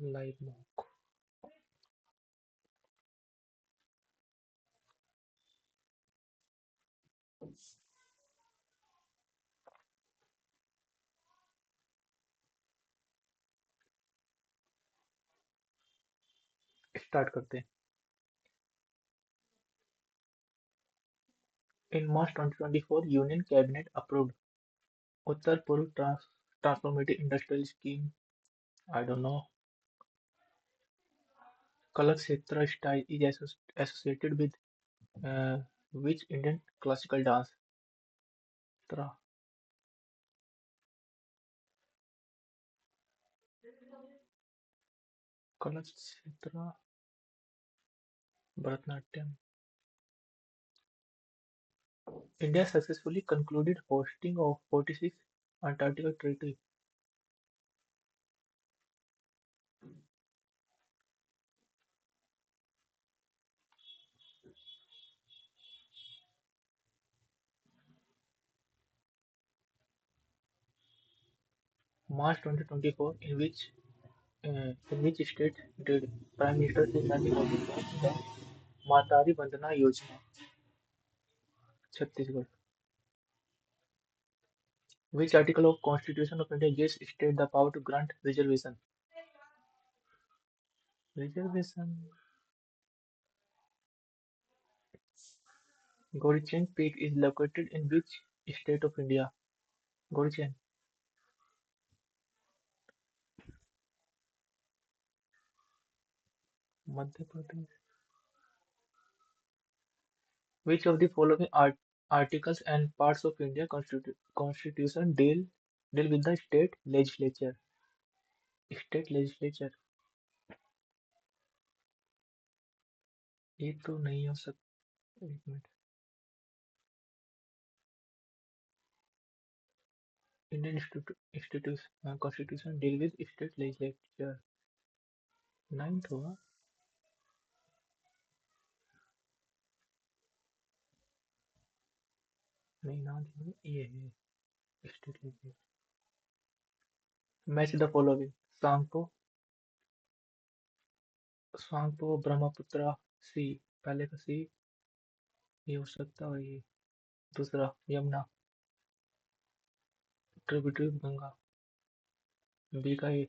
Live mock. Start करते हैं। In March 2024, Union Cabinet approved Uttar Purv Transformative Industrial Scheme. I don't know. Kalakshetra style is associated with uh, which Indian classical dance? Tra, Kalakshetra, Bharatanatyam. India successfully concluded hosting of 46 Antarctica Treaty. March 2024, in which state did Prime Minister Sri Narendra Modi launch the Matari Vandana Yojana? Chhattisgarh. Which article of Constitution of India gives state the power to grant reservation? Reservation. Gorichen Peak is located in which state of India? Gorichen, Madhya Pradesh. Which of the following articles and parts of India Constitution deal with the state legislature? State legislature. ये तो नहीं हो सकता। एक minute. Indian Constitution deal with state legislature. Ninth होगा। नहीं ना ये है state legislature. Match the following. Tsangpo Tsangpo Brahmaputra C. पहले का सी ये हो सकता है। और ये दूसरा यमुना ट्रिब्यूटरी गंगा। बी का ए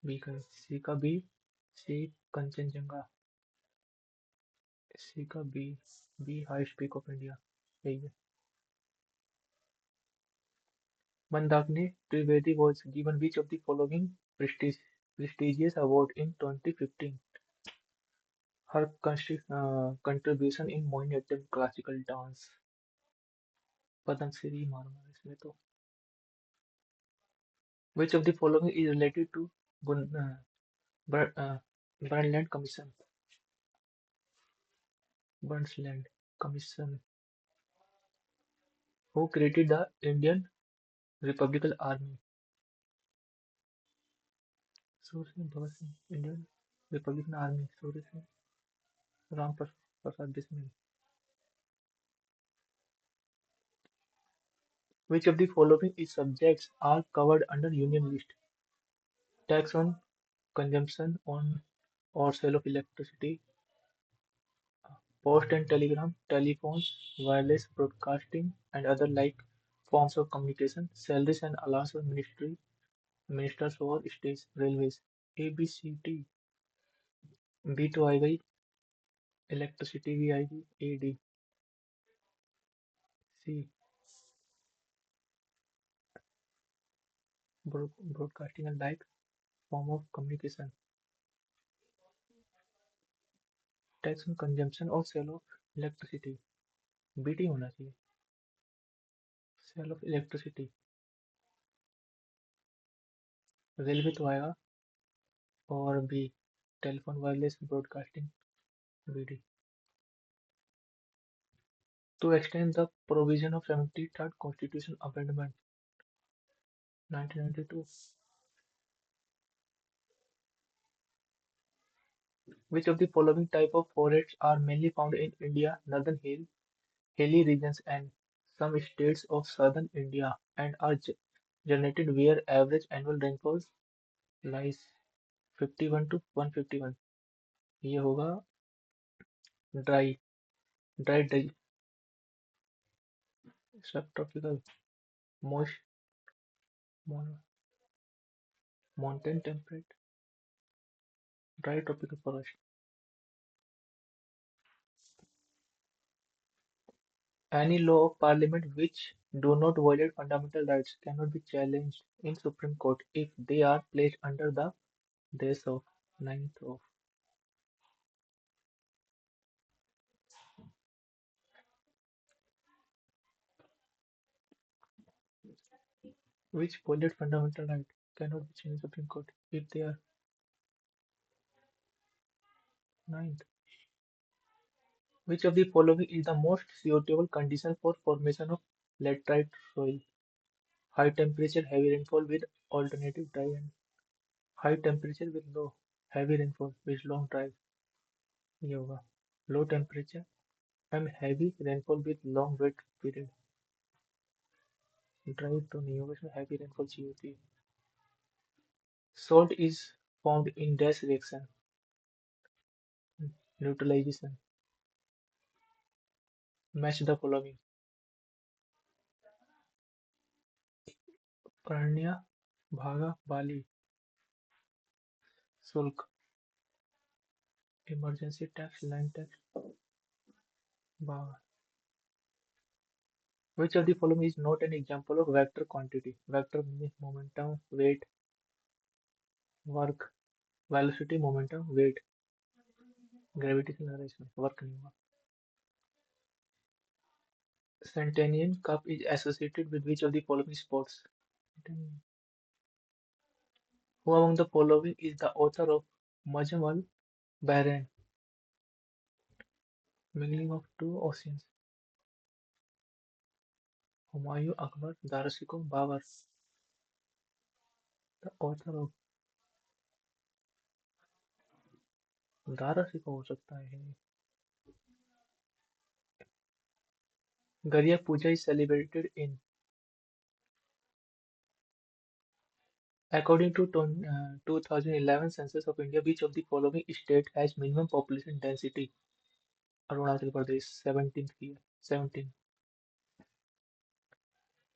बी का ए सी का बी सी कंचनजंगा। सी का बी बी हाईएस्ट पीक ऑफ इंडिया। यही है। Mandakini Trivedi was given which of the following prestigious award in 2015? Her contribution in Mohiniyattam classical dance. Padma Shri मालूम है इसमें तो। Which of the following is related to Bun- uh, Brundtland Commission? Brundtland Commission. Who created the Indian Republican Army? Surya Singh Bhagat Singh. Indian Republican Army. Surya Singh. Ram Prasad Bismil. Which of the following is subjects are covered under Union list? Tax on consumption on or sale of electricity, post and telegram, telephones, wireless broadcasting, and other like forms of communication, salaries and allowance of ministers or states, railways. A, B, C, D. B तो आएगा ही, electricity भी आएगी, A, D, C, broadcasting and like form of communication, tax on consumption or sale of electricity. BT होना चाहिए, sale of electricity. Railway तो आएगा और भी telephone wireless broadcasting body to extend the provision of 73rd Constitution Amendment 1992. Which of the following type of forests are mainly found in India, northern hilly regions and some states of southern India and are generated where average annual rainfall lies 51 to 151। ये होगा dry dry subtropical moist mountain temperate dry tropical forest. Any law of parliament which do not violate fundamental rights cannot be challenged in Supreme Court if they are placed under the days of 9th of which violate fundamental right cannot be challenged in Supreme Court if they are 9th. Which of the following is the most suitable condition for formation of laterite soil? High temperature, heavy rainfall with alternative dry and high temperature with low heavy rainfall with long dry। ये होगा low temperature and heavy rainfall with long wet period। Dry तो नहीं होगा, इसमें heavy rainfall चाहिए होती है। Salt is formed in dash reaction, neutralization। Match the following: Purnia, Bhaga, Bali, Sulk, emergency tax, land tax, Bhaga। Which of the following is not an example of vector quantity? Vector means momentum, weight, work, velocity, momentum, weight, gravitational harassment, work नहीं हुआ। Centennial Cup is associated with which of the following sports? Centennial. Who among the following is the author of Majmal Bahrain, mingling of two oceans? Humayun Akbar, Dara Shikoh, Babur, the author of Dara Shikoh हो सकता है। Garya Puja is celebrated in, according to 2011 census of India, which of the following state has minimum population density? Arunachal Pradesh, 17th year, 17.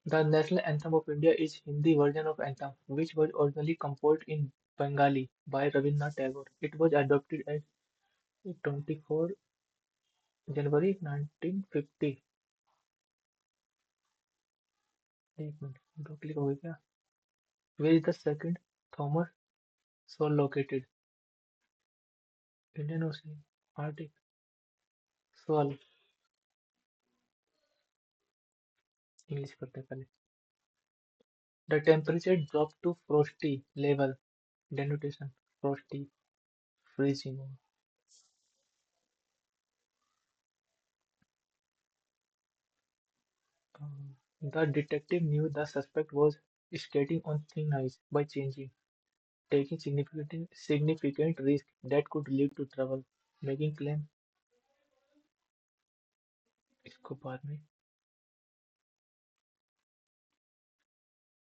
The national anthem of India is Hindi version of anthem, which was originally composed in Bengali by Rabindranath Tagore. It was adopted at 24 January 1950। एक minute, दो click हो गई क्या? Where is the second Thomas Shoal located? Indian Ocean, Arctic, Shoal। English करते हैं पहले। The temperature dropped to frosty level. Denotation: frosty, freezing। The detective knew the suspect was skating on thin ice by taking significant risk that could lead to trouble, making claim। इसको बाद में।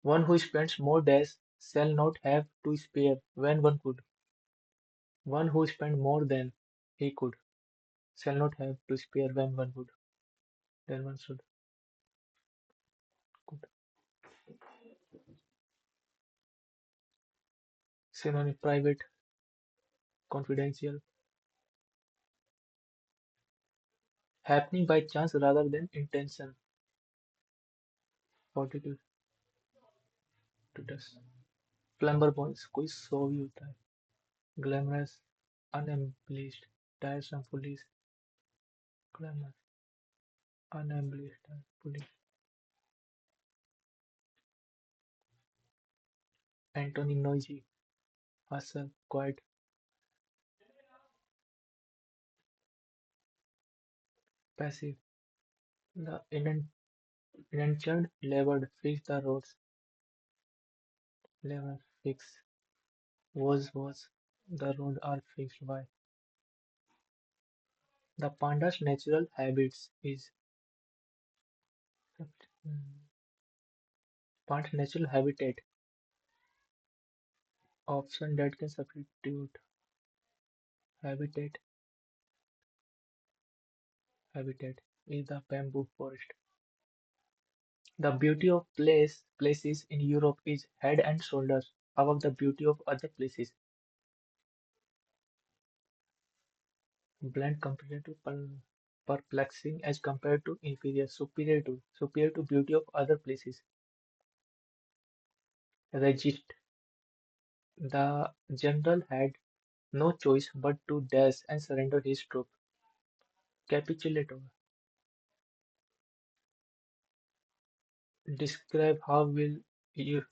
One who spends more days shall not have to spare when one could. One who spends more than he could shall not have to spare when one would. Then one should. Could. Synonym: private, confidential, happening by chance rather than intention, fortuitous, plumber boys कोई सौ भी होता है। Glamorous, unembellished, tiresome, police, glamour, unembellished, police। Antony: noisy, hustle, quiet, passive। The indentured labored fix the roads, labor, fix, was, the road are fixed by. The panda's natural habits is panda's natural habitat Option that can substitute habitat habitat is the bamboo forest. The beauty of places in Europe is head and shoulders above the beauty of other places. Bland compared to perplexing as compared to inferior, superior to beauty of other places. Resist. The general had no choice but to dash and surrender his troop. Capitulator. Describe you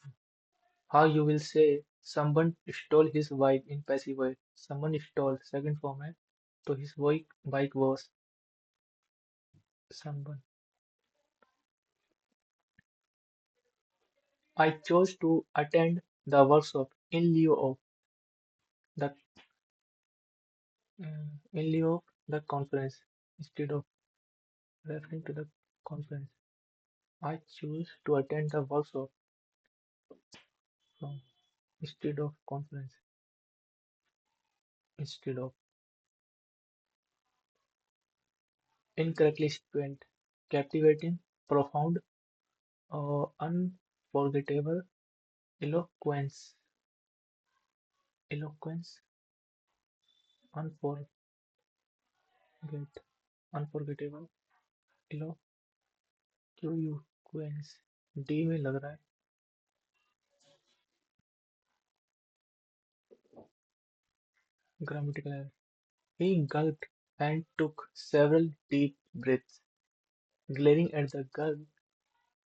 how you will say someone stole his bike in passive voice. Someone stole second format to his bike was someone. I chose to attend the workshop the in lieu of the conference instead of referring to the conference. I choose to attend the workshop from instead of conference instead of incorrectly spent, captivating, profound, unforgettable, eloquence, eloquence, unforget, unforgettable, eloquence. D में लग रहा है. Grammatical error. He gulped and took several deep breaths, glaring at the girl,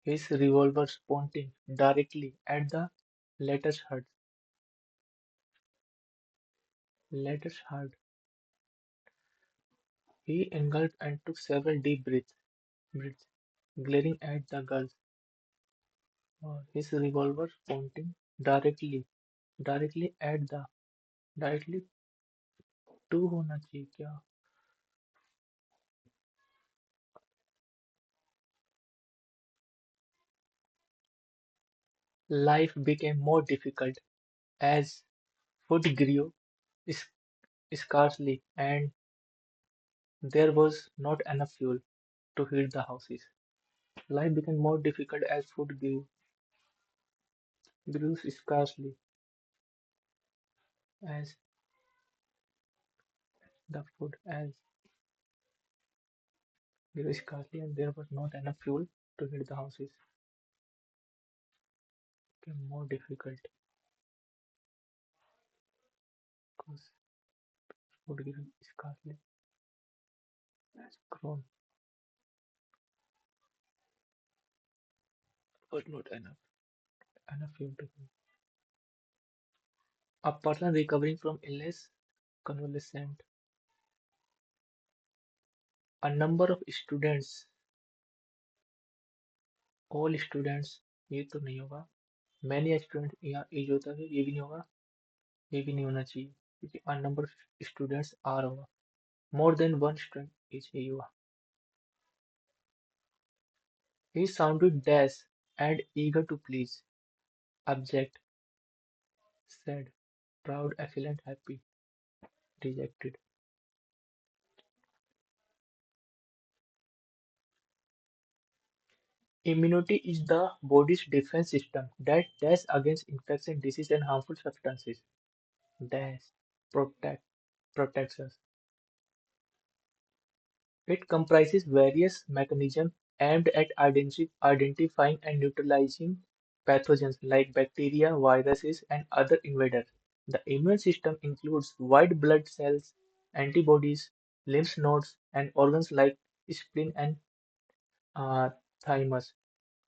his revolver pointing directly at the latter's heart. Latter's heart. He engulfed and took several deep breaths, glaring at the girl, his revolver pointing directly, directly at the, directly to होना चाहिए क्या? Life became more difficult as food grew s- scarcely and there was not enough fuel to heat the houses. Life became more difficult as food grew scarcely as the food as grew scarcely and there was not enough fuel to heat the houses. Became more difficult because food grew scarcely has grown but not enough fuel to heat. A person recovering from illness convalescent. A number of students all students ये तो नहीं होगा many students या ये जो होता है ये भी नहीं होगा ये भी नहीं होना चाहिए क्योंकि a number of students are होगा more than one student is ये होगा he sounded dash and eager to please abject sad proud affluent happy dejected immunity is the body's defense system that dash against infection disease and harmful substances dash protect protects us. It comprises various mechanisms aimed at identifying and neutralizing pathogens like bacteria, viruses, and other invaders. The immune system includes white blood cells, antibodies, lymph nodes, and organs like spleen and uh, thymus.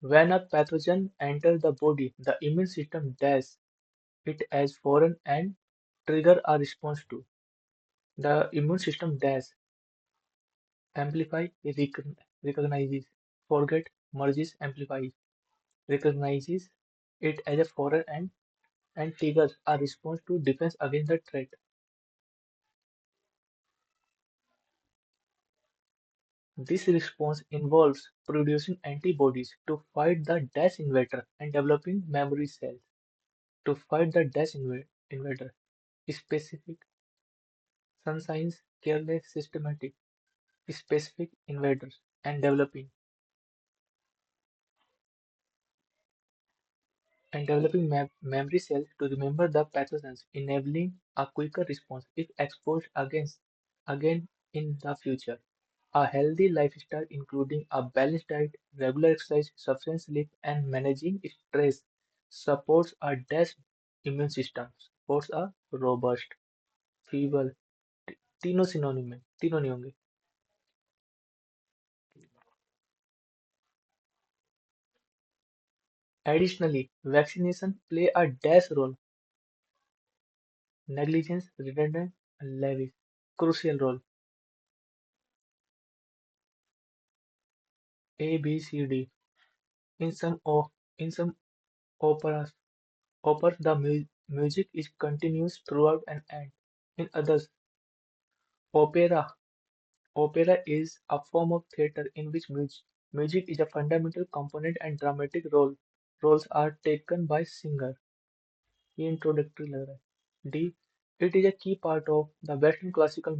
When a pathogen enters the body, the immune system does it as foreign and trigger a response to. The immune system does amplify, recognizes, forget, merges, amplifies, recognizes it as a foreign and triggers a response to defense against the threat. This response involves producing antibodies to fight the dash invader and developing memory cells to fight the dash invader. invader. Specific sun signs, careless, systematic, specific invaders, and developing memory cells to remember the pathogens, enabling a quicker response if exposed again in the future. A healthy lifestyle, including a balanced diet, regular exercise, sufficient sleep, and managing stress, supports a dense immune system, supports a robust, feeble, तीनों synonym है, तीनों नहीं होंगे. Additionally, vaccination play a dash role, negligence, redundant, and lavish, crucial role. A, B, C, D. In some o- in some operas the music is continuous throughout and end. In others, opera opera is a form of theatre in which music is a fundamental component and dramatic roles are taken by singer. ये introductory लग रहा है. D. It is a key part of the Western classical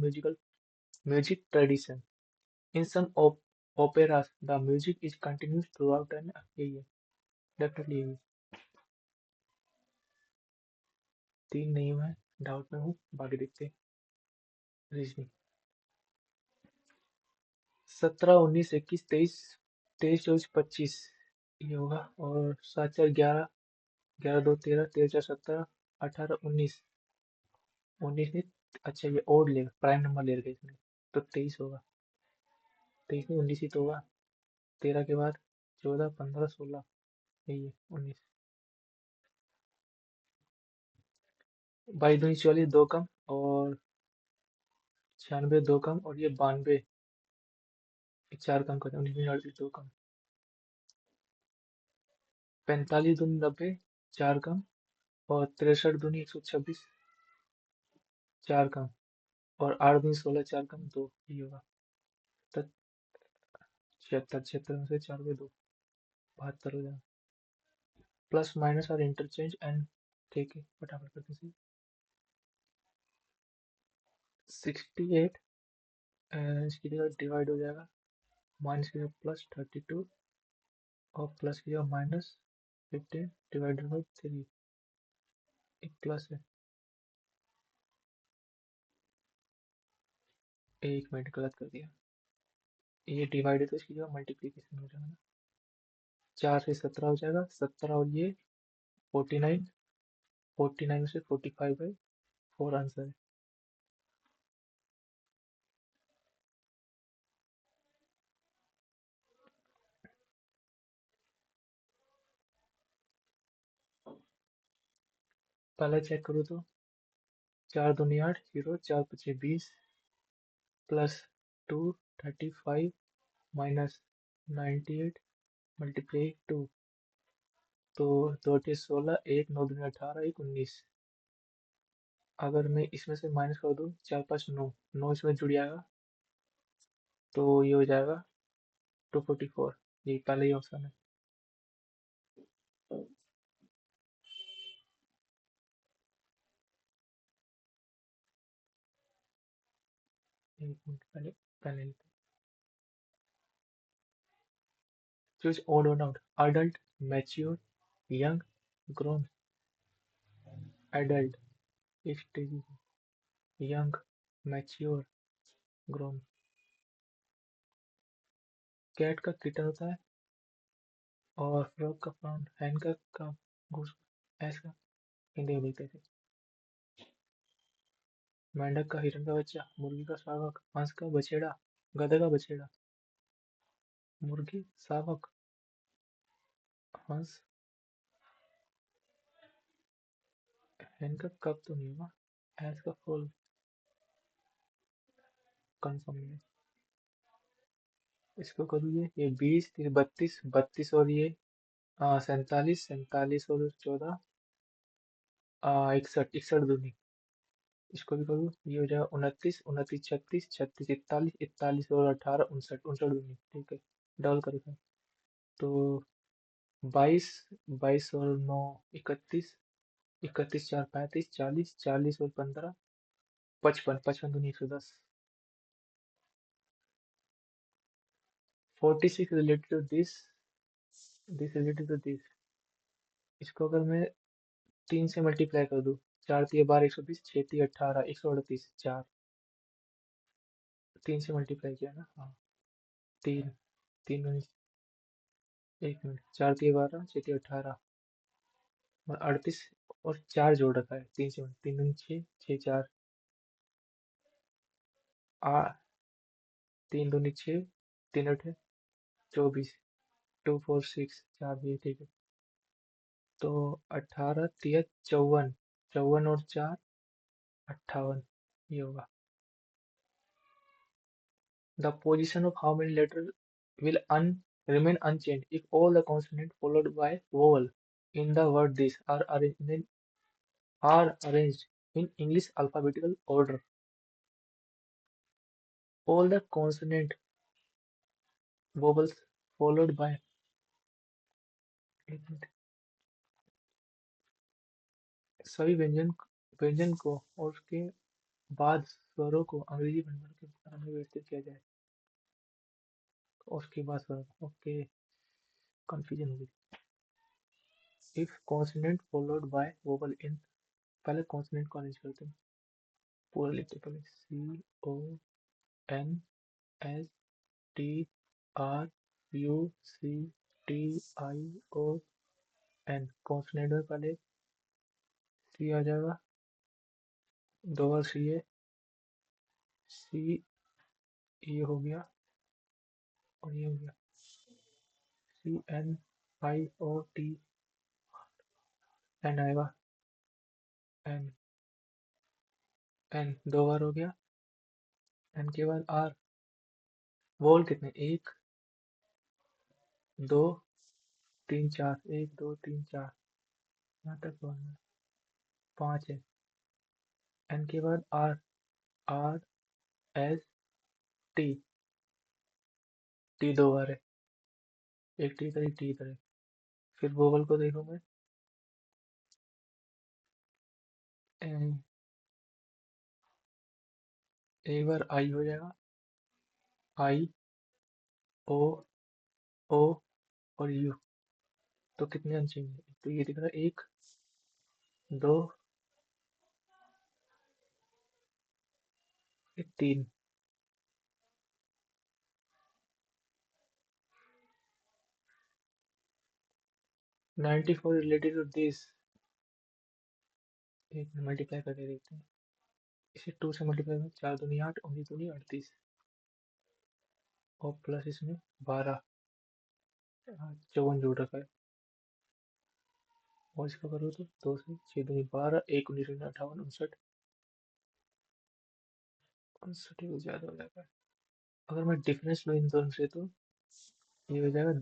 music tradition. In some operas, the music is continuous throughout and यही है. Definitely यही है. तीन नहीं हुआ है. डाउट में हूँ. बाकी देखते हैं. रीजनिंग 17, 19, 21, 23, 23, 24, 25 ये होगा. और 7, 4, 11, 11, 2, 13, 13, 4, 17, 18, 19 नहीं. अच्छा ये ओड लेगा, प्राइम नंबर ले लेगा इसमें. तो 23 होगा. 23 नहीं, 19 ही तो होगा. 13 के बाद 14, 15, 16 यही है. 19. 22, 44 दो कम, और 96 दो कम, और ये 92 चार कम करते हैं. 19, 38 दो कम. 45 दूनी 90 चार कम, और 63 दूनी 126 चार कम, और 8 दूनी 16 चार कम दो. ये होगा. तो 76, 76 में से 4 पे 2 72 हो जाएगा. प्लस माइनस और इंटरचेंज एंड. ठीक है, फटाफट करते हैं. 68 इसकी जगह डिवाइड हो जाएगा. माइनस की जगह प्लस 32, और प्लस की जगह माइनस 15 डिवाइडेड बाई 3. एक प्लस है. एक मिनट गलत कर दिया. ये डिवाइड है तो इसकी जगह मल्टीप्लीकेशन हो जाएगा ना. 4 से 17 हो जाएगा. 17 और ये 49. 49 में से 45/4 आंसर है. पहले चेक करो तो 4 दूनी 8, 0, 4 5 20, प्लस 235 माइनस 98 मल्टीप्लाई 2. तो 2 8 16, 1 9 दूनी 18, 1 19. अगर मैं इसमें से माइनस कर दूँ, 4 5 9, 9 इसमें जुड़ जाएगा. तो ये हो जाएगा 244. ये पहले ही ऑप्शन है. एक मिनट पहले पहले लेते हैं. Choose odd one out. Adult, mature, young, grown. Adult, stage, young, mature, grown. Cat का किटन होता है, और फ्रॉग का फ्राउन, हैन का घूस, ऐस का हिंदी में बोलते थे. मेंढक का हिरन का बच्चा, मुर्गी का शावक, हंस का बछेड़ा, गधे का बछेड़ा. मुर्गी, शावक, हंस, हैन का कब तो नहीं होगा. ऐस का फुल कंफर्म नहीं है. इसको करूँ ये 20, 32, 32 और ये 47, 47 और 14 61, 61 दूनी. इसको भी करूँ, ये हो जाएगा 29, 29, 36, 36, 41, 41 और 18 59, 59 दूनी. ठीक है, डबल करेगा. तो 22, 22 और 9 31, 31 4 35 40 40 और 15 55 55 दूनी 110 46 related to this related to this इसको अगर मैं 3 से मल्टीप्लाई कर दूं 4 तिया 12 120 6 तिया 18 138 4 3 से मल्टीप्लाई किया ना हाँ 3 3 दूनी 1 मिनट 4 तिया 12 6 तिया 18 और 38 और 4 जोड़ रखा है 3 से 3 दूनी 6 6 4 आ 3 दूनी 6 3 अठे 24 246 4 भी ठीक है तो 18 तिया 54 54 और 4 58 ये होगा the position of how many letters will remain unchanged if all the consonants followed by vowel in the word this are arranged in English alphabetical order. All the consonant vowels followed by एक minute, सभी व्यंजन व्यंजन को और उसके बाद स्वरों को अंग्रेजी वर्णमाला के अनुसार में व्यवस्थित किया जाए और उसके बाद स्वर ओके कंफ्यूजन हो गई if consonant followed by vowel in पहले consonant को अरेंज करते हैं पूरा लिखते हैं पहले CONSTRUCTION कॉन्सोनेंट में पहले सी आ जाएगा दो बार सी है सी ये हो गया और ये हो गया CNIOT एन आएगा एन एन दो बार हो गया एन के बाद आर वोल कितने एक दो तीन चार एक दो तीन चार यहाँ तक बोलना पाँच है एन के बाद R R S T T दो बार है एक टी इधर एक टी इधर है फिर वोवल को देखो मैं ए- एक बार आई हो जाएगा आई ओ ओ और यू तो कितने अनचेंज है तो ये दिख रहा है एक दो ये तीन 94 रिलेटेड टू दिस एक मल्टीप्लाई करके देखते हैं इसे 2 से मल्टीप्लाई में 4 दूनी 8 उन्नीस दूनी 38 और प्लस इसमें 12 54 जोड़ रखा है और इसका करो तो 2 से 6 दूनी 12 एक 19 दूनी 58 59 59 ही ज़्यादा हो जाएगा अगर मैं डिफरेंस लूँ इन दोनों से तो ये हो जाएगा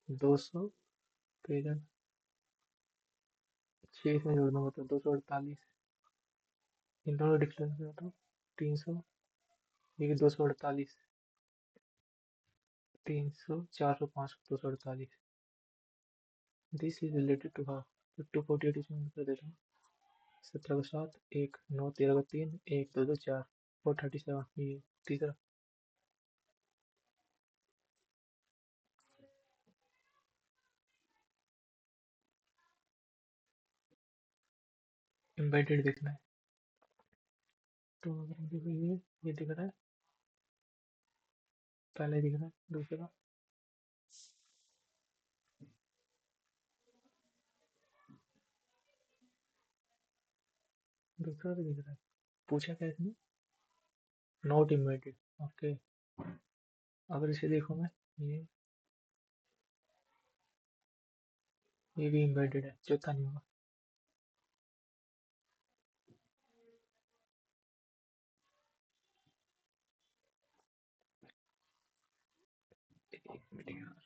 200 तो इधर 6 इसमें जोड़ना होता है 248 इन दोनों डिफरेंस में होता 300 ये 248 300 400 500 248 this is related to how 248 इसमें कर देता हूँ 17 को 7 एक 9 13 को 3 1 2 2 4 437 ये तीसरा एम्बेडेड देखना है तो अगर हम देखो ये दिख रहा है पहले दिख रहा है दूसरा भी दिख रहा है पूछा क्या इसने नॉट एम्बेडेड ओके अगर इसे देखो मैं ये ये भी एम्बेडेड है चौथा नहीं होगा एक मिनट यार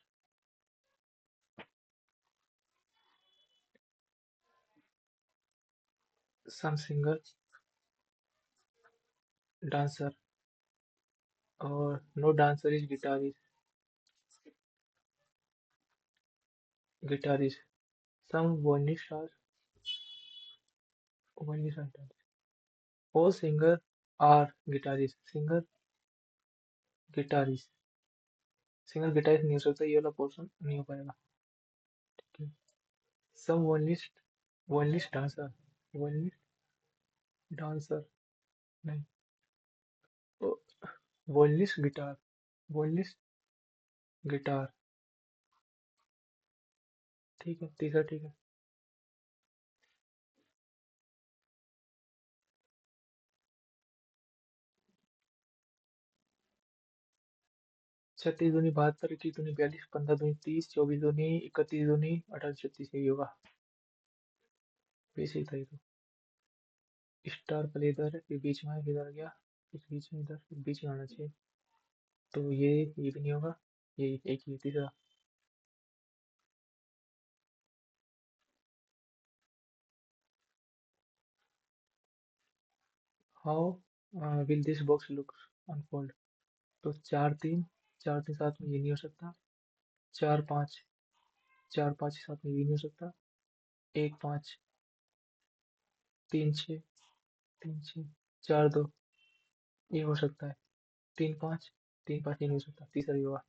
सम सिंगर डांसर और no dancer is guitarist some varnish star violist guitarist. All singer are guitarist. Guitarist. Singer guitarist नहीं हो सकता, ये वाला पोर्शन नहीं हो पाएगा. ठीक है. सम वॉइलिस्ट डांसर. वॉइलिस्ट डांसर नहीं. वॉइलिस्ट गिटार. वॉइलिस्ट गिटार. ठीक है, तीसरा ठीक है. 36 दूनी 72, 21 दूनी 42, 15 दूनी 30, 24 दूनी 31, 28 36 यही होगा. बेसिक था ये तो. स्टार पहले इधर है, फिर बीच में है, फिर इधर गया, फिर बीच में इधर, फिर बीच में आना चाहिए. तो ये भी नहीं होगा. ये एक ही है, तीसरा. How will this box look unfold. तो 4 3, 4 3 साथ में ये नहीं हो सकता. 4 5, 4 5 साथ में ये नहीं हो सकता. 1 5, 3 6, 3 6, 4 2 ये हो सकता है. 3 5, 3 5 ये नहीं हो सकता. तीसरा ये होगा.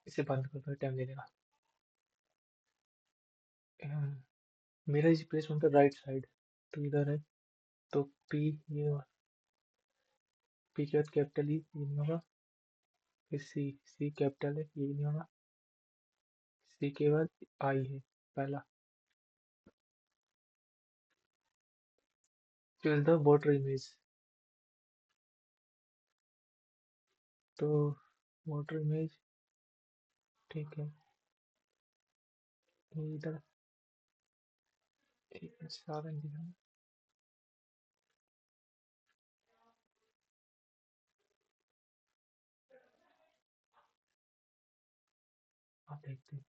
इसे बंद कर दो, टाइम ले लेगा. मेरा इस प्लेसमेंट का राइट साइड तो इधर है. तो पी ये होगा. पी के बाद कैपिटल ई ये नहीं होगा. फिर सी, सी कैपिटल है ये भी नहीं होगा. सी के बाद आई है पहला. Choose the water image. तो वाटर इमेज ठीक है. ये इधर एक मिनट, सारा नहीं दिखा. आप देखते हैं.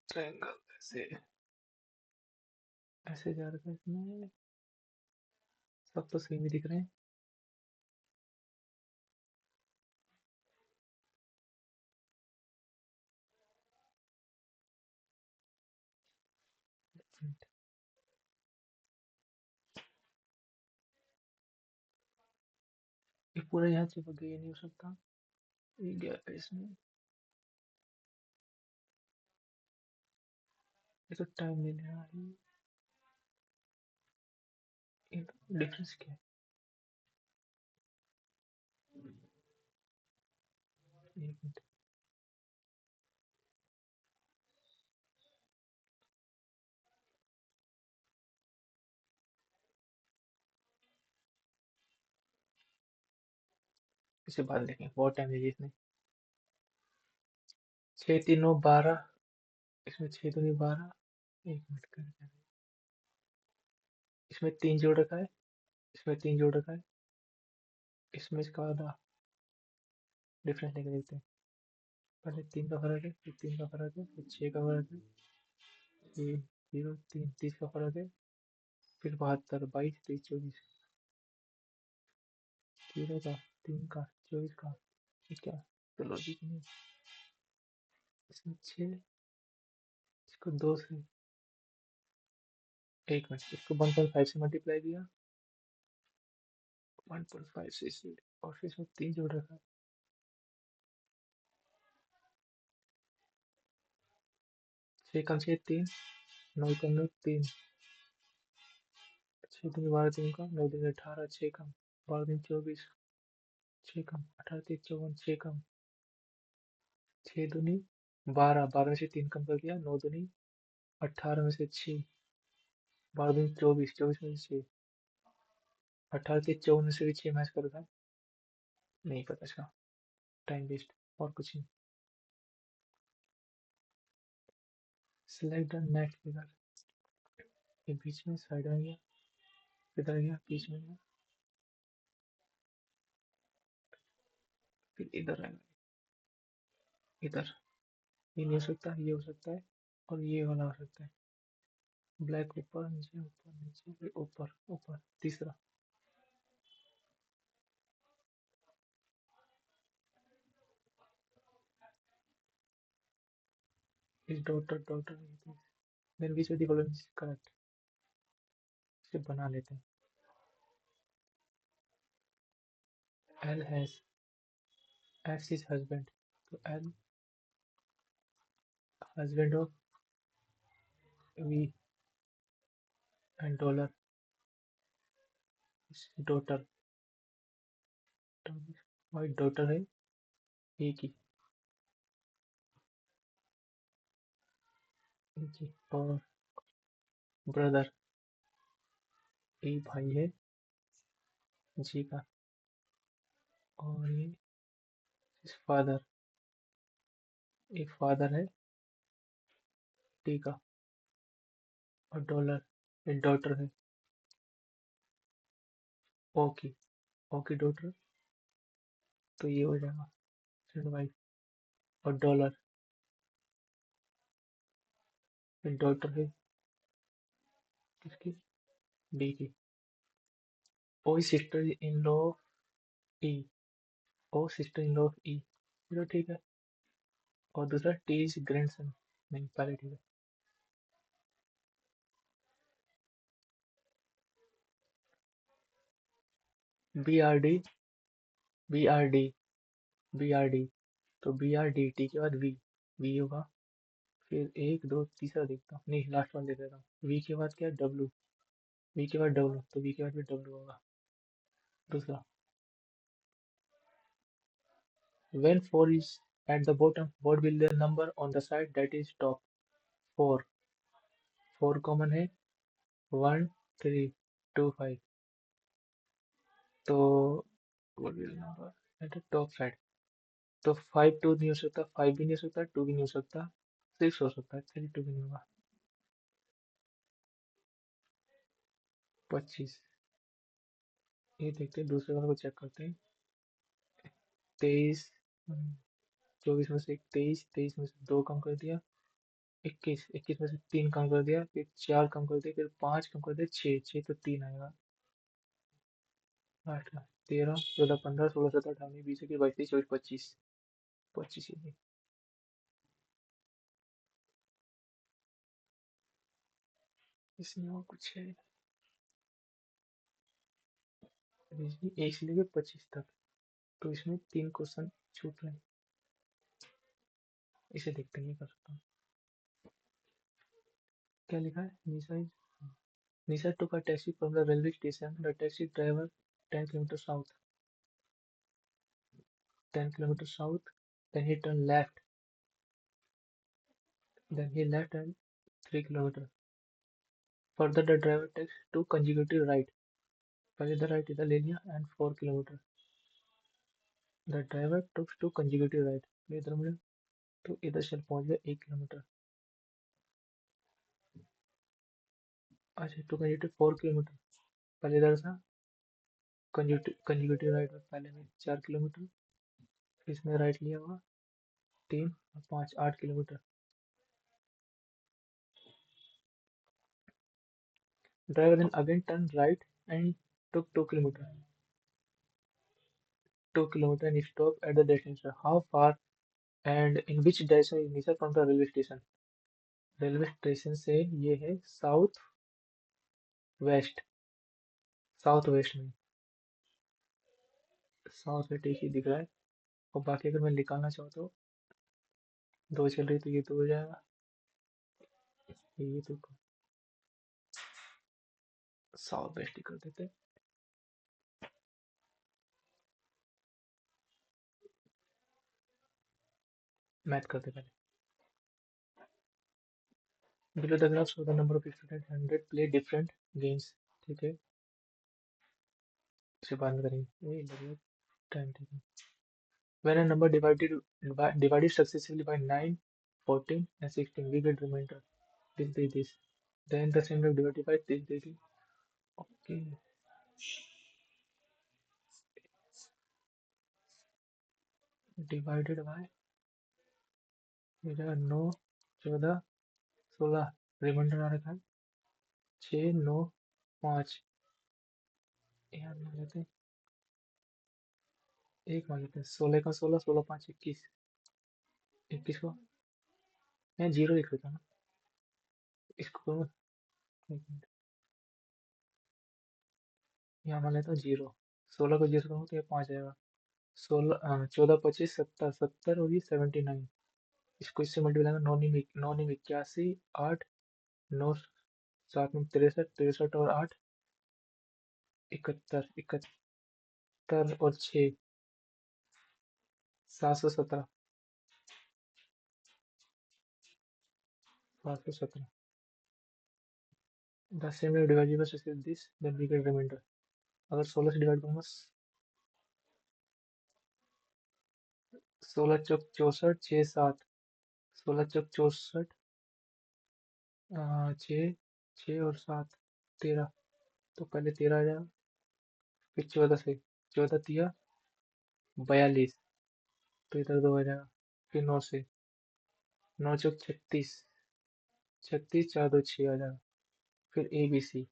ट्रायंगल ऐसे ऐसे जा रहा है इसमें. सब तो सेम ही दिख रहे हैं. ये पूरा यहाँ चिपक गया, ये नहीं हो सकता. ये गैप है इसमें. ये तो टाइम ले रहा है. ये डिफरेंस क्या है. एक मिनट. इसे बाद देखें, बहुत टाइम ले लिया इसने. 6 3 9 12. इसमें 6 2 12. एक मिनट कर. इसमें 3 जोड़ रखा है. इसमें 3 जोड़ रखा है. इसमें इसका आधा डिफरेंस लेके देखते हैं. पहले 3 का फर्क है, फिर 3 का फर्क है, फिर 6 का फर्क है, फिर 0 3 30 का फर्क है, फिर 72 22 23 24. 0 का, 3 का, 24 का. ये क्या, तो लॉजिक नहीं. इसमें 6, इसको 2 से. एक मिनट, इसको 1.5 से मल्टीप्लाई किया. 1.5 से इसे, और फिर इसमें 3 जोड़ रखा है. 6 कम से 3, 9 कम 9 3. 6 दूनी 12 3 का, 9 दूनी 18 6 कम, 12 दूनी 24 6 कम, 18 3 54 6 कम. 6 दूनी 12, 12 में से 3 कम कर दिया. 9 दूनी 18 में से 6, 12 दूनी 24, 24 में से 6, 18 से 54 में से भी 6 मैच कर रहा है. नहीं पता इसका. टाइम वेस्ट और कुछ नहीं. Select the next figure. ये बीच में साइड में गया, इधर गया, बीच में गया, फिर इधर आएगा. इधर ये नहीं हो सकता, ये हो सकता है, और ये वाला हो सकता है. ब्लैक ऊपर नीचे ऊपर नीचे फिर ऊपर ऊपर. तीसरा His daughter. Then which of the following is correct? इसे बना लेते हैं. L has X is husband. तो L husband of V and dollar is daughter. वही daughter है E की. और ब्रदर E भाई है जी का. और ये फादर एक फादर है टी का. और डॉलर एक डॉटर है ओ की डॉटर. तो ये हो जाएगा वाइफ. और डॉलर एक डॉटर है किसकी डी की. O sister in law E. O sister in law of E. चलो ठीक है. और दूसरा टी इज ग्रैंडसन. नहीं पहले ठीक है. B R D B R D B R D. तो बी आर डी टी के बाद वी. वी होगा. फिर एक दो तीसरा देखता हूँ. नहीं लास्ट वन देख लेता हूँ. वी के बाद क्या डब्ल्यू. वी के बाद डब्ल्यू. तो वी के बाद भी डब्ल्यू होगा. दूसरा when 4 is at the bottom, what will the number on the side that is top? 4. 4 common है. 1 3 2 5. तो what will the number at the top side? तो 5 2 नहीं हो सकता. 5 भी नहीं हो सकता. 2 भी नहीं हो सकता. 6 हो सकता है. 3 2 भी नहीं होगा. 25. ये देखते हैं दूसरे वाले को चेक करते हैं. 23. 24 में से 23. 23 में से 2 कम कर दिया. 21. 21 में से 3 कम कर दिया. फिर 4 कम कर दिया. फिर 5 कम कर दिया. 6 6 तो 3 आएगा. 8 13 14 15 16 17 18 20 21 22 23 24 25. 25 ही नहीं. इसमें और कुछ है. रीजनिंग 1 से लेकर 25 तक. तो इसमें 3 क्वेश्चन छूट रहे हैं. इसे देखते हैं. ये कर सकता हूँ. क्या लिखा है. निशा took a taxi from the railway station. The taxi driver 10 kilometers south. 10 kilometers south. Then he turned left. Then he left and 3 kilometers. Further the driver takes 2 consecutive right. पहले इधर राइट इधर ले लिया and 4 kilometers. The driver took 2 consecutive right. इधर मुड़े तो इधर चल पहुंच गया 1 किलोमीटर. अच्छा 2 consecutive 4 किलोमीटर. पहले इधर था कंजिक्यूटिव राइट में पहले में 4 किलोमीटर. फिर इसमें राइट लिया हुआ 3 और 5 8 kilometre. Driver then again turned right and took 2 kilometer and stopped at the destination. How far and in which direction is Nisha from the railway station? Railway station से ये है साउथ वेस्ट. साउथ वेस्ट में. South west एक ही दिख रहा है. और बाकी अगर मैं निकालना चाहूँ तो 2 चल रही तो ये तो हो जाएगा. ये तो साउथ वेस्ट ही कर देते. मैथ करते पहले. Below the graph show the number of students 100 play different games. ठीक है. इसे बाद में करेंगे. ये लगेगा टाइम. ठीक है. When a number divided successively by 9, 14 and 16, we get remainder. This. Then the same number divided by this. Okay. Divided by ये जगह 9 14 16 रिमाइंडर आ रखा है. 6 9 5. यार मान लेते हैं. एक मान लेते हैं. 16 का 16 16 5 21. 21 को यहाँ जीरो लिख देता ना, इसको एक मिनट, यहाँ मान लेता हूँ जीरो। 16 को जीरो करूँ तो ये 5 आएगा। 16 14 25 70 70 होगी 79। इसको इससे मल्टीप्लाई में 9 81 8 9 7 में 63 63 और 8 71 71 और 6 717 717। The same way divisible by this, then we get remainder. अगर 16 से डिवाइड करूँगा, 16 चौक 64 6 7, 16 चौक 64 6 6 और 7 13। तो पहले 13 आ जाएगा, फिर 14 से 14 तिया 42, तो इधर 2 आ जाएगा। फिर 9 से 9 चौक 36 36 4 2 6 आ जाएगा। फिर ए बी सी,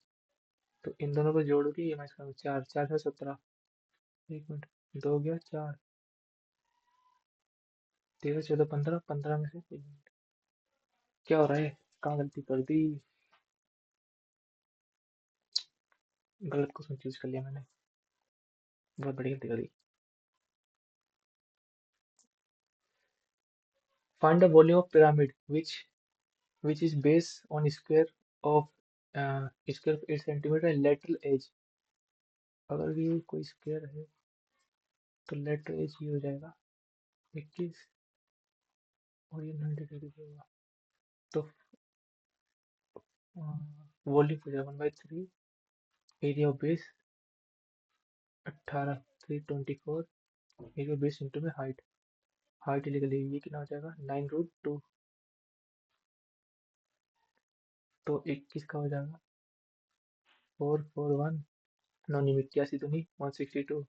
तो इन दोनों को जोड़ के ये मैं इसका 4 4 से 17। एक मिनट, 2 गया 4 13 14 15 15 में से एक मिनट, क्या हो रहा है, कहाँ गलती कर दी, गलत क्वेश्चन चूज कर लिया मैंने, बहुत बड़ी गलती करी। Find the volume of pyramid which is based on square of 8 centimeter and lateral edge। अगर ये कोई स्क्वायर है तो lateral edge ये हो जाएगा 21 और ये 90 डिग्री होगा। तो वॉल्यूम हो जाएगा 1/3, area of base 18 324, area of base into में हाइट, हाइट लेकर ये कितना हो जाएगा 9√2। तो 21 का हो जाएगा 441, 981 तो नहीं 162,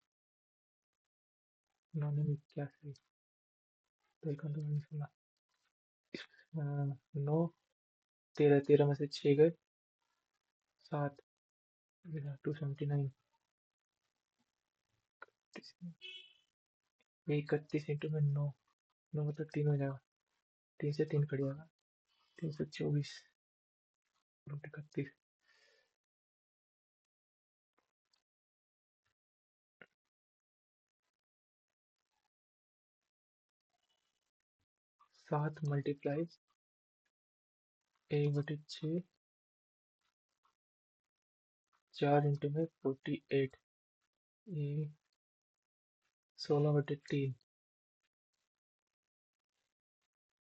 981 तो 9 13 13 में से 6 गए 7, 279, 31 इंटू में 9, 9 मतलब 3 हो जाएगा, 3 से 3 कट जाएगा, 324 31, 7 मल्टीप्लाई 1/6 4 इंटू में 48, ये 16/3,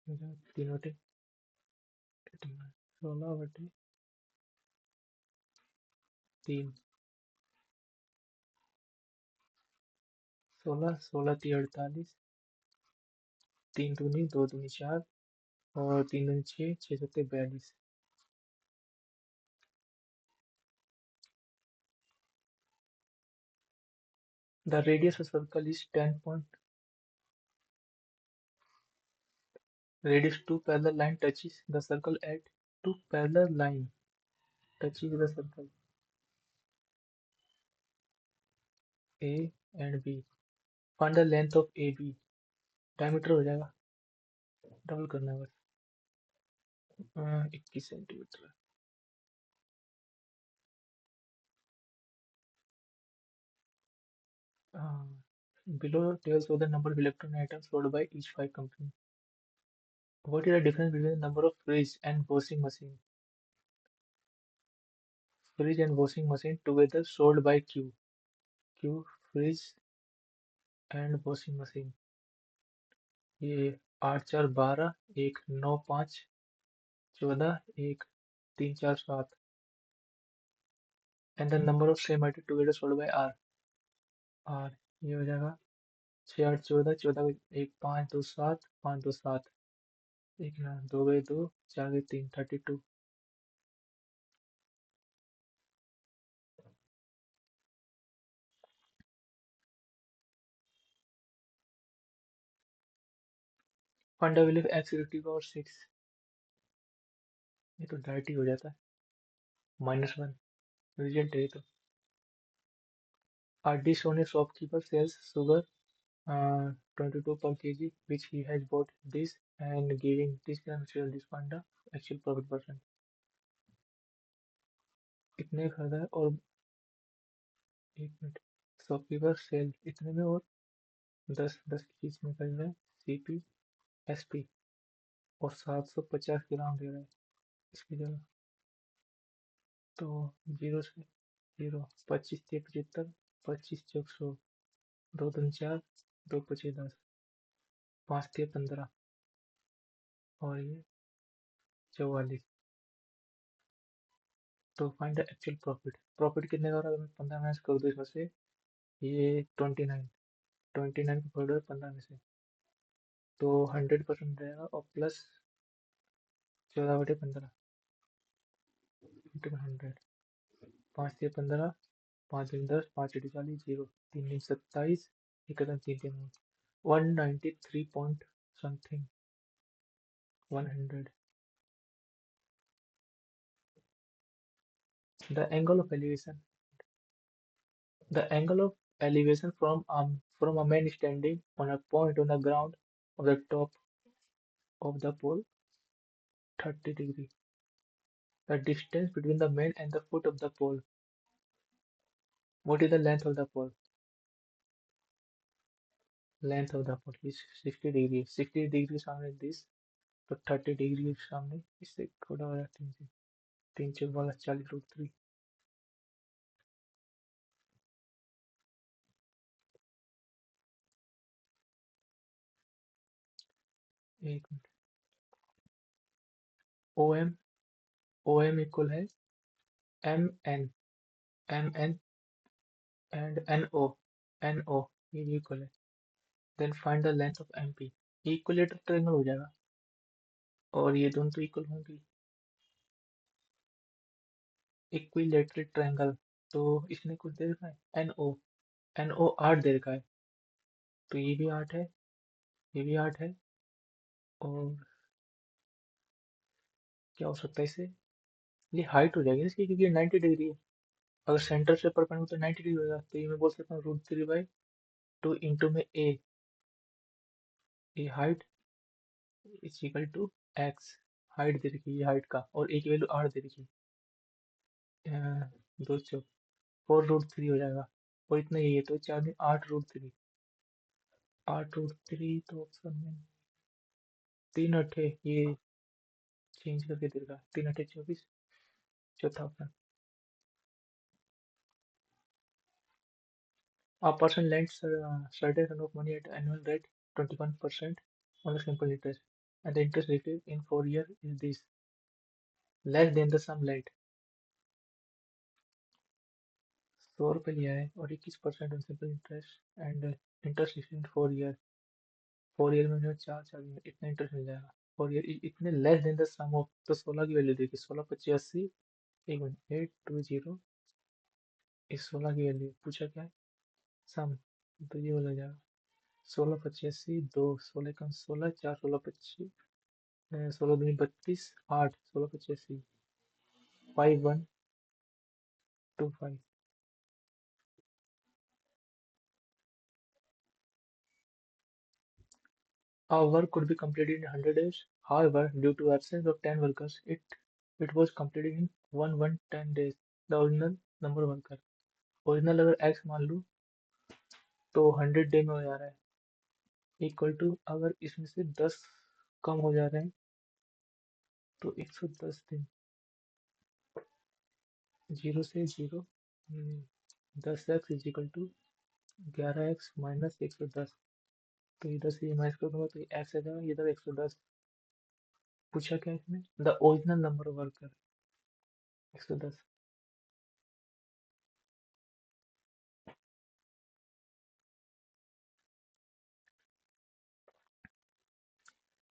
3/3, 16/3, 16 16 3 48, 3 दूनी 2 दूनी 4 और 3 दूनी 6 6 सत्ते 42। The radius of circle is 10 point. Radius 2 parallel line touches the circle at 2 parallel line touches the circle A and B. Find the length of AB. Diameter हो जाएगा, डबल करना है बस। 21 centimetre. Below tells you the number of electron atoms sold by each 5 company. What is the difference between the number of fridge and washing machine? Fridge and washing machine together sold by Q. Q fridge and washing machine. ये 8 4 12, 1 9 5 14, 1 3 4 7, and the number of same item together sold by R। R ये हो जाएगा 6 8 14, 14 1 5 2 7 5 2 7, एक ना 2 गए 2 4 गए 3 32। फंडा will x और 6, ये तो डायरेक्ट ही हो जाता है, -1 रिजल्ट है ये तो। आर डी सोने shopkeeper sells sugar 22 per kg, which he has bought this and giving this material discount the actual profit percent. इतने खरीदा है और 1 मिनट शॉपकीपर सेल इतने में और 10 की चीज में खरीद रहे हैं CP SP और 750 ग्राम दे रहा है इसकी जगह। तो 0 से 0, 25 से 75, 25 चौक 100, 2 दूनी 4, 2 पचे 10, 5 से 15 और ये 44। तो find the actual profit. Profit कितने का हो रहा है अगर मैं 15 माइनस कर दूँ इसमें से, ये 29 का प्रोडक्ट 15 में से, तो 100% रहेगा और प्लस 14/15 इंटू 100। 5 से 15, 5 दूनी 10, 5 8 40, 0, 3 दूनी 27, एक कदम 3 3 193 point something 100। The angle of elevation. The angle of elevation from a man standing on a point on the ground of the top of the pole, 30 degree. The distance between the man and the foot of the pole. What is the length of the pole? Length of the pole is 60 degree. 60 degree सामने this, तो 30 degree सामने इससे थोड़ा हो जाता है। 3 चौक वाला 40√3। एक मिनट। OM OM इक्वल है MN and NO ये भी इक्वल है। Then find the length of MP। Equilateral triangle हो जाएगा और ये दोनों तो इक्वल होंगे। इक्विलेटरल ट्रायंगल तो इसने कुछ दे रखा है NO 8 दे रखा है, तो ये भी 8 है, ये भी 8 है। और क्या हो सकता है इससे, ये हाइट हो जाएगी ना इसकी क्योंकि 90 डिग्री है। अगर सेंटर से परपेंडिकुलर तो 90 डिग्री होगा, तो ये मैं बोल सकता हूँ √3/2 इंटू में a height is equal to x. Height दे रखी है ये हाइट का और ए की वैल्यू 8 दे रखी है। 2 4 √3 हो जाएगा और इतना ही है, तो 4 8 √3। 8 √3 तो ऑप्शन में 3 8 ये चेंज करके दे देगा। 3 8 24, चौथा option. A person lends a certain sum of money at annual rate 21% on the simple interest, and the interest received in 4 years is this, less than the sum lent। 100 रुपये लिया है और 21% on simple interest and interest received in 4 year। 4 year में जो 4 4 इतना interest मिल जाएगा। और ये इतने less than the sum of, तो 16 की वैल्यू देखिए, 16 25 80, 1 8 2 0, इस 16 की वैल्यू पूछा क्या है सम, तो ये हो जाएगा 16 25 80, 2 16 कम 16, 4 16 25, 16 दूनी 32, 8 16 25 80, 5125। Our work could be completed in 100 days. However, due to absence of 10 workers, it was completed in 10 days. The original number of workers। Original अगर x मान लूँ तो 100 डे में हो जा रहा है, इक्वल टू अगर इसमें से 10 कम हो जा रहे हैं तो 110 दिन। 0 से 0, 10x is equal to 11x minus 110। तो इधर से ये माइनस कर दूंगा तो ये x आ जाएगा, इधर 110। पूछा क्या इसमें, the original number of worker 110।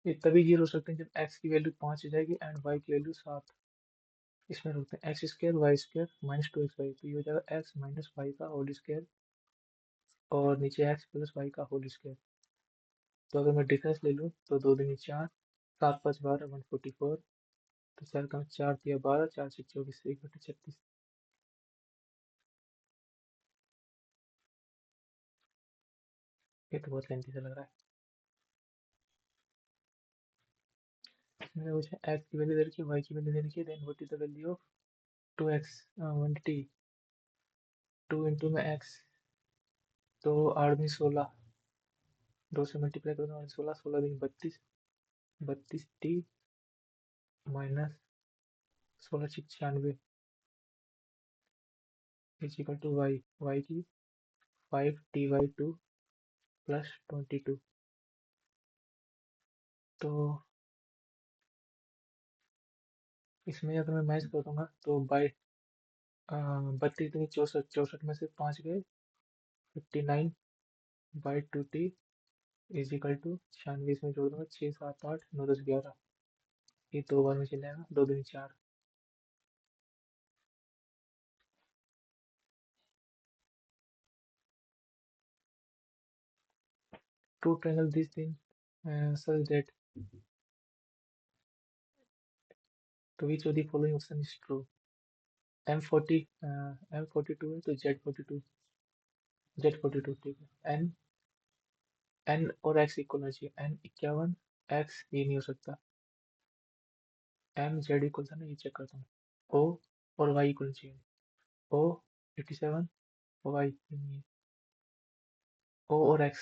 ये तभी जीरो हो सकते हैं जब x की वैल्यू 5 हो जाएगी एंड y की वैल्यू 7। इसमें रखते हैं X square Y square minus 2xy, तो ये हो जाएगा x माइनस वाई का होल स्क्र और नीचे x प्लस वाई का होल स्क्र। तो अगर मैं डिफरेंस ले लूँ तो 2 दूनी 4, 7 5 12 144, तो 4 का 4 दिया 12, 4 से 24, 1/36। ये तो बहुत लेंथी सा लग रहा है। इसमें मुझे एक्स की वैल्यू दे रखी है, वाई की वैल्यू दे रखी है, then what is the value of 2x 1t, 2 into में एक्स, तो 8 दूनी 16, 2 से मल्टीप्लाई करो 8 16, 16 दूनी 32, 32t minus 16 96 is equal to Y, Y की 5t/2 प्लस 22। तो इसमें अगर मैं मैच कर दूंगा तो बाई 32 दूनी 64, 64 में से 5 गए, 59/2t इज इक्वल टू 96, इसमें जोड़ दूंगा 6 7 8 9 10 11, ये 2 बार में चले जाएगा, 2 दूनी 4। To triangle this thing such that to which of the following option is true? M42 है तो Z42 ठीक है। N और X इक्वल होना चाहिए, N 51 X ये नहीं हो सकता, M Z इक्वल था ना, ये चेक करता हूँ। O और Y इक्वल चाहिए, O 87 Y नहीं है, O और X,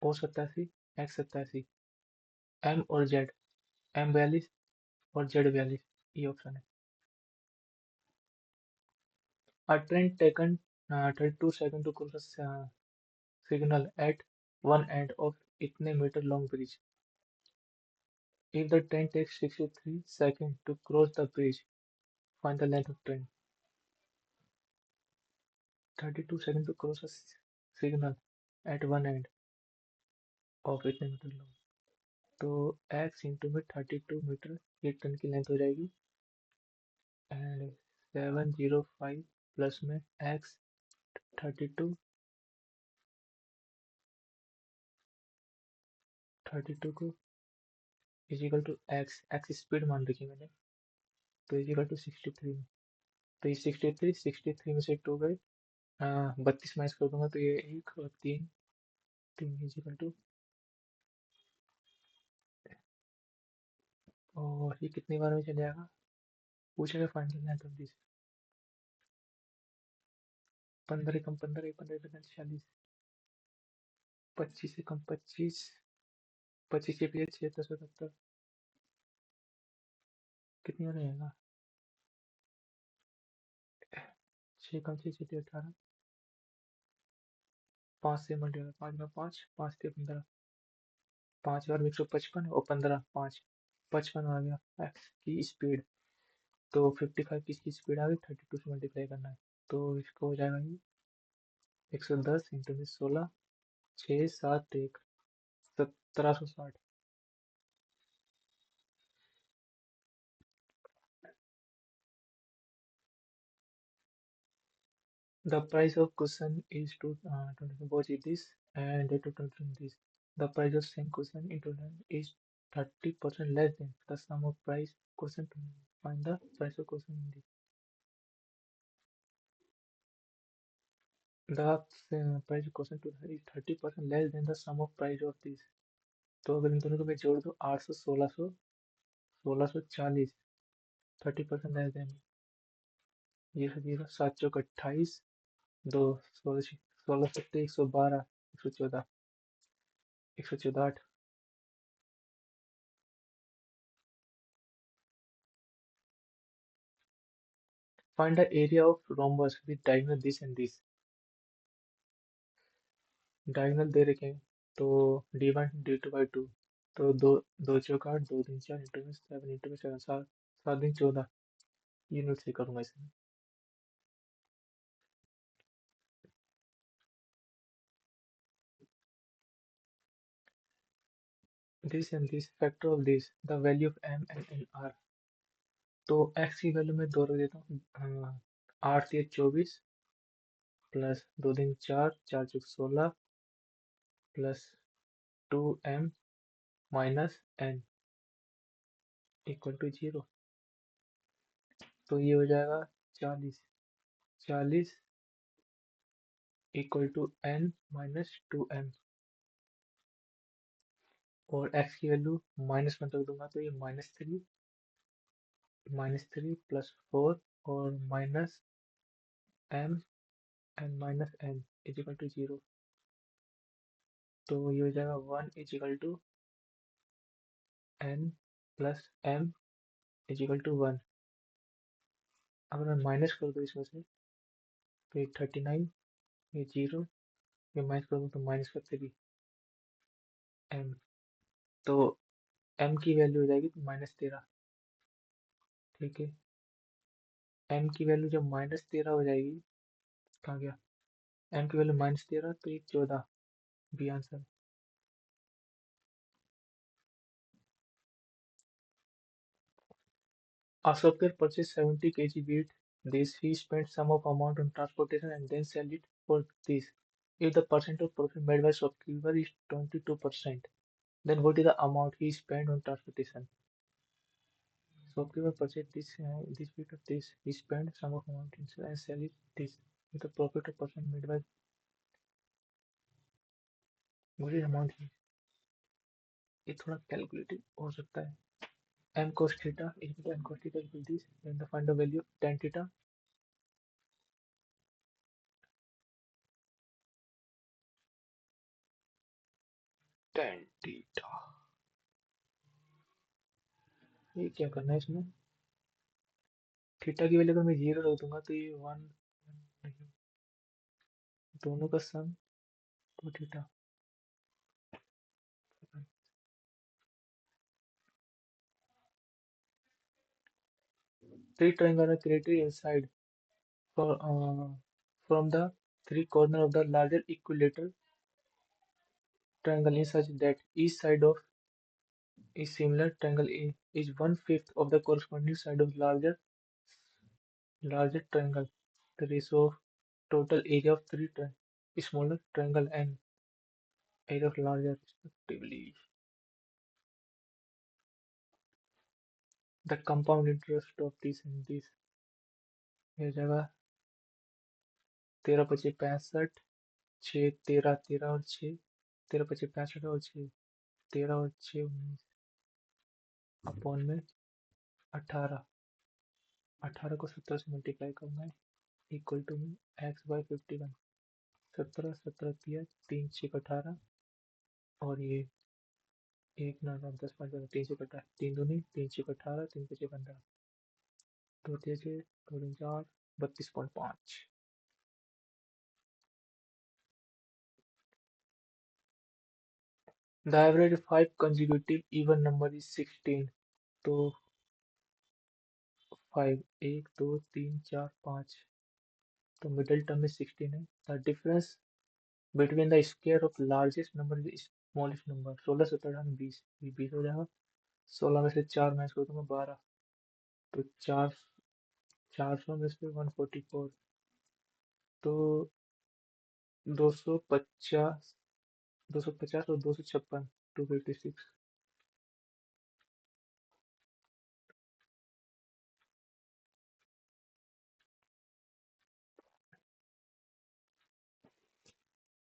O 87 X 87, M और Z, M 42 और Z 42, ये ऑप्शन है। A train taken 32 seconds to cross a signal at one end of इतने metre long bridge. If the train takes 63 seconds to cross the bridge, find the length of train. 32 seconds to cross a signal at one end of इतने metre long. तो x into में 32 metre ये train की length हो जाएगी, and 705 plus में x 32 को is equal to x speed मान रखी मैंने, तो इजिकल टू 63 में, तो ये 63 में से 2 गए, 32 माइनस कर दूंगा तो ये 1 और 3, 3 इजिकल टू, और ये कितनी बार में चले जाएगा, पूछेगा फाइनल लेंथ ऑफ दिस, 15 कम 15, 15 40, 25 से कम 25, 25 के पीछे 6 10 70, कितनी बार रहेगा, 6 कम 6 6 18, 5 से मल्टीप्लाई, 5 में 5, 5 से 15, 5 बार 155 और 15 5, 55 आ गया एक्स की स्पीड, तो 55 किसकी स्पीड आ गई, 32 से मल्टीप्लाई करना है, तो इसको हो जाएगा ये 110 इंटू में 16, 6 7 1, 1760। The price of cushion is 24 both is this and the total from this. The price of same cushion in total is 30% less than the sum of price cushion to find the price of cushion in this. The price of cushion to is 30% less than the sum of price of this. तो अगर इन दोनों को मैं जोड़ दूँ 800 1600 1640, 30% less than, ये हो जाएगा 7 चौक 28, 2 16 16 सत्ते 112, 114, 114 8। Find the area of rhombus with diagonal this and this. Diagonal दे रखे हैं तो d1 d2/2, तो दो दो चौक 8, 2 3 4 इंटू में 7 इंटू में 7 7 7 दिन 14, यूनिट से करूंगा इसमें। This and this factor of this the value of m and n r। तो x की वैल्यू मैं 2 रख देता हूँ, 8 से 24 प्लस 2 दिन 4, 4 चौक 16 plus 2m minus n equal to 0। तो ये हो जाएगा 40, 40 equal to n minus 2m। और एक्स की वैल्यू -1 रख दूंगा तो ये -3 प्लस 4 और -m and -n equal to 0। तो ये हो जाएगा 1 equal to n plus m equal to 1। अगर मैं माइनस कर दूँ इसमें से तो ये 39, ये 0, ये माइनस कर दूँ तो -3m। तो m की वैल्यू हो जाएगी तो -13। ठीक है, m की वैल्यू जब -13 हो जाएगी, कहाँ गया, m की वैल्यू -13 तो ये 14 B answer. Ashoker purchased 70 kg wheat. This he spent some of amount on transportation and then sell it for this. If the percent of profit made by shopkeeper is 22%, then what is the amount he spent on transportation? Shopkeeper purchased this wheat of this. He spent some of amount and sell it this. If the profit of percent made by what is amount he? ये थोड़ा calculative हो सकता है। m cos theta is equal to n cos theta equal this. Then the find the value of tan theta. Tan theta ये क्या करना है इसमें? थीटा की वैल्यू अगर मैं 0 रख दूंगा तो ये 1 दोनों का sum two theta. Three triangles are created inside from the three corners of the larger equilateral triangle in such that each side of is similar. Triangle A is 1/5 of the corresponding side of larger triangle. The ratio of total area of three smaller triangle and area of larger respectively. The compound interest of this and this हो जाएगा 13×5 = 65, 6 13 13 और 6 13×5 = 65 और 6 13 और 6 19 upon में 18 18 को 17 से multiply करना है इक्वल टू में x/51 17 17 दिया 3 6 18 और ये 1 9 9 10 5 3 से कटा 3 दूनी 3 6 18 3 5 15 2 3 6 2 3 4 32.5। The average of 5 consecutive even number is 16। तो 5 1 2 3 4 5 तो मिडिल टर्म में 16 है। The difference between the square of largest number is smallest number 16 17 18 20 ये 20 हो जाएगा। 16 में से 4 मैं इसको दूंगा 12 तो 400 में से 144 तो 250 250 और 256 256।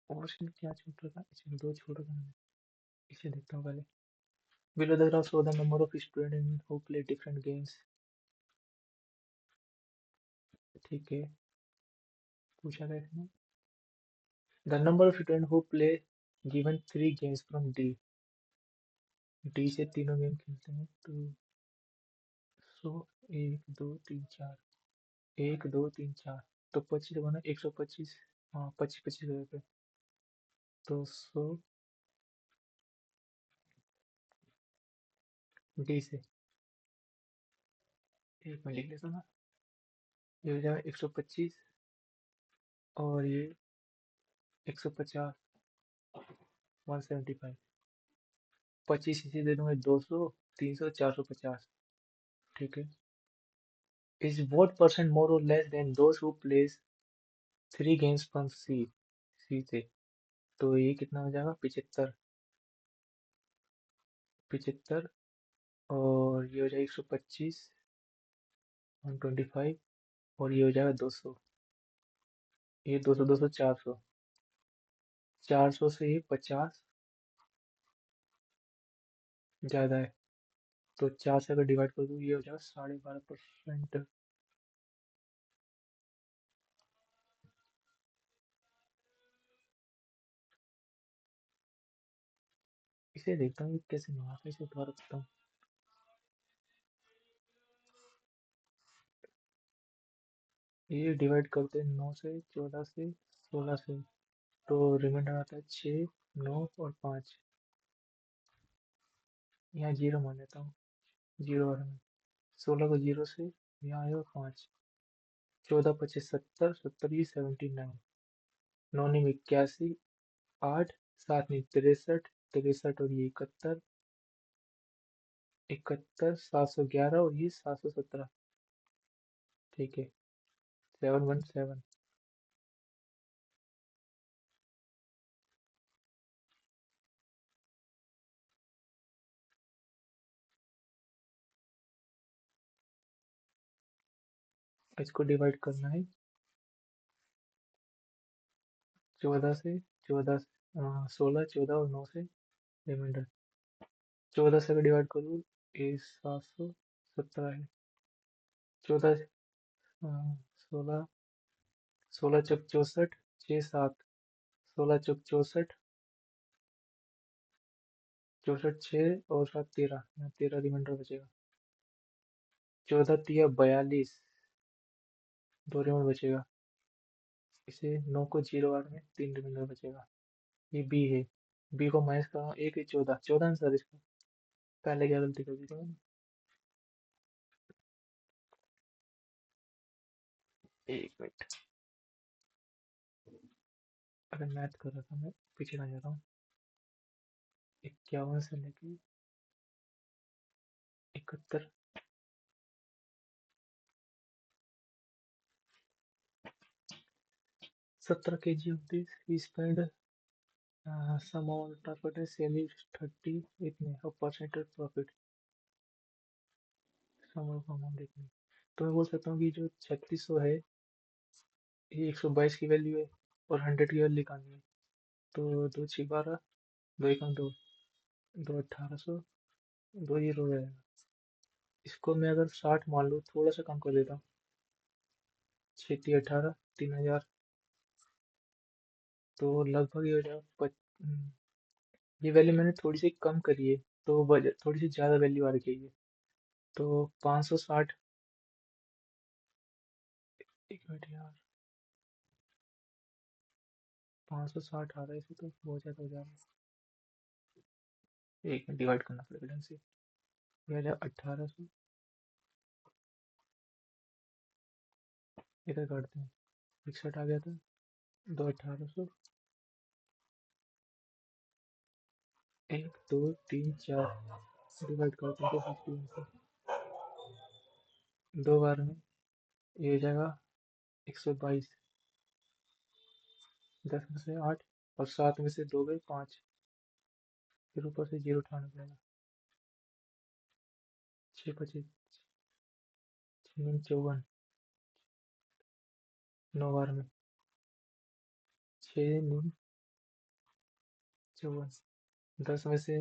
और इसमें क्या छूट रहा था, इसमें दो छूट रहा है, इसे देखता हूँ पहले। Below the graph show the number of students who play different games। ठीक है, पूछा गया इसमें the number of students who play given 3 games from D से तीनों गेम खेलते हैं तो 100 1 2 3 4 1 2 3 4 तो 25 बना 125। हाँ 25 25 तो 100 डी से एक में लिख लेता हूँ। ये हो जाएगा 125 और ये 150 175 25 इसे दे दूंगा 200 300 450। ठीक है, is what percent more or less than those who plays 3 games from सी से। तो ये कितना हो जाएगा 75 75 और ये हो जाएगा 125 125 और ये हो जाएगा 200। ये 200 200 400 400 से ये 50 ज़्यादा है। तो 4 से अगर डिवाइड कर दूँ ये हो जाएगा 12.5%। इसे देखता हूँ ये कैसे मारा था, इसे दोबारा करता हूँ। ये डिवाइड करते हैं 9 से, 14 से, 16 से, तो रिमाइंडर आता है 6, 9 और 5। यहाँ जीरो मान लेता हूँ, जीरो और 16 को जीरो से यहाँ आएगा 5, 14 25 70, 70 ये 79, 9 में 81, 8, 7 में 63, 63 और ये 71, 71, 711 और ये 717। ठीक है, 717। इसको डिवाइड करना है 14 से, 14, 16, 14 और 9 से रिमाइंडर। 14 से अगर डिवाइड करूँ ये 717 है। 14, 16, 16 चौक 64, 6 7, 16 चौक 64, 64 6 और 7 13, यहाँ 13 रिमाइंडर बचेगा। 14 तिया 42, 2 रिमाइंडर बचेगा। इसे 9 को जीरो बार में 3 रिमाइंडर बचेगा। ये बी है, बी को माइनस करा, एक है 14, 14 आंसर इसका। पहले क्या गलती कर दी थी मैंने? एक मिनट, अगर मैथ कर रहा था मैं, पीछे ना जा रहा हूँ। 51 से लेके 71, 17 kg of this he spent some amount of profit है, sell it 30 इतने और percentage profit sum of amount इतने। तो मैं बोल सकता हूँ कि जो 3600 है ये 122 की वैल्यू है और 100 की वैल्यू निकालनी है। तो 2 6 12, 2 1 2, 2 1800, 2 जीरो रहेगा। इसको मैं अगर 60 मान लूँ, थोड़ा सा कम कर देता हूँ, 6 3 18, 3000, तो लगभग ये हो जाएगा ये वैल्यू मैंने थोड़ी सी कम करी है, तो बजट थोड़ी सी ज़्यादा वैल्यू आ रही है। तो 560, एक मिनट यार, 560 आ रहा है इसे, तो बहुत ज़्यादा हो जा रहा है। एक मिनट, डिवाइड करना पड़ेगा ढंग से। ये आ जाए 1800, इधर काटते हैं, 61 आ गया था, 2 1800, 1 2 3 4, डिवाइड करते हैं 250 से, दो बार में ये हो जाएगा 122, 10 में से 8 और 7 में से 2 गए 5, फिर ऊपर से जीरो उठाना पड़ेगा। 6 25, 54, 9 बार में 6 9 54, 10 में से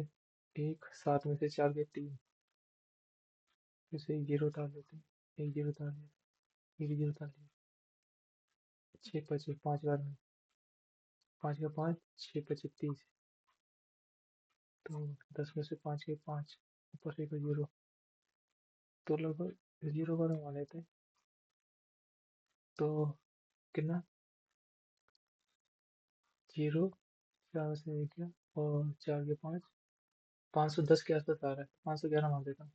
1, 7 में से 4 गए 3, फिर से एक जीरो उतार लेते हैं, एक जीरो उतार लिया, एक जीरो उतार लिया। 6 25, 5 बार में, 5 का 5, 6 25 30, तो 10 में से 5 के 5, ऊपर से एक जीरो, तो लगभग जीरो बार में मान लेते हैं। तो कितना, जीरो, 4 से एक गया और 4 के 5, 510 के आसपास आ रहा है, 511 मान देता हूँ।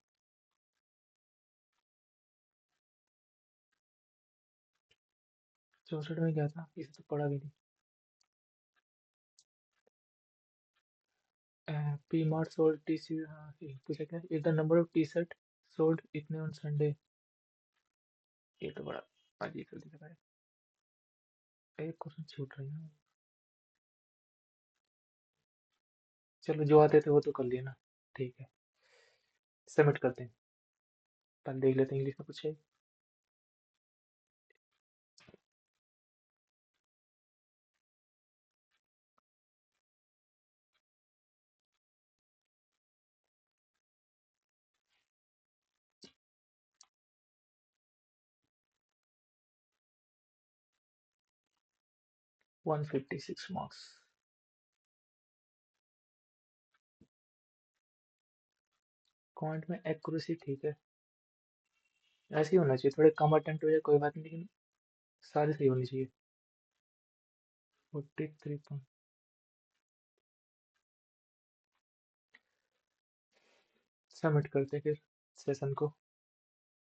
64 में क्या था, इसे तो पढ़ा भी नहीं। P Mart sold T C, हाँ पूछा क्या, is the number of T shirt sold इतने ऑन संडे। ये तो बड़ा अजीब सा दिख रहा है, एक क्वेश्चन छूट रही है। चलो जो आते थे वो तो कर लिया ना, ठीक है, सबमिट करते हैं। पहले देख लेते हैं इंग्लिश में कुछ है। 156 मार्क्स। क्वांट में एक्यूरेसी ठीक है, ऐसे ही होना चाहिए, थोड़े कम अटेम्प्ट हो जाए कोई बात नहीं, लेकिन सारी सही होनी चाहिए। 43 पॉइंट। सबमिट करते हैं फिर सेशन को।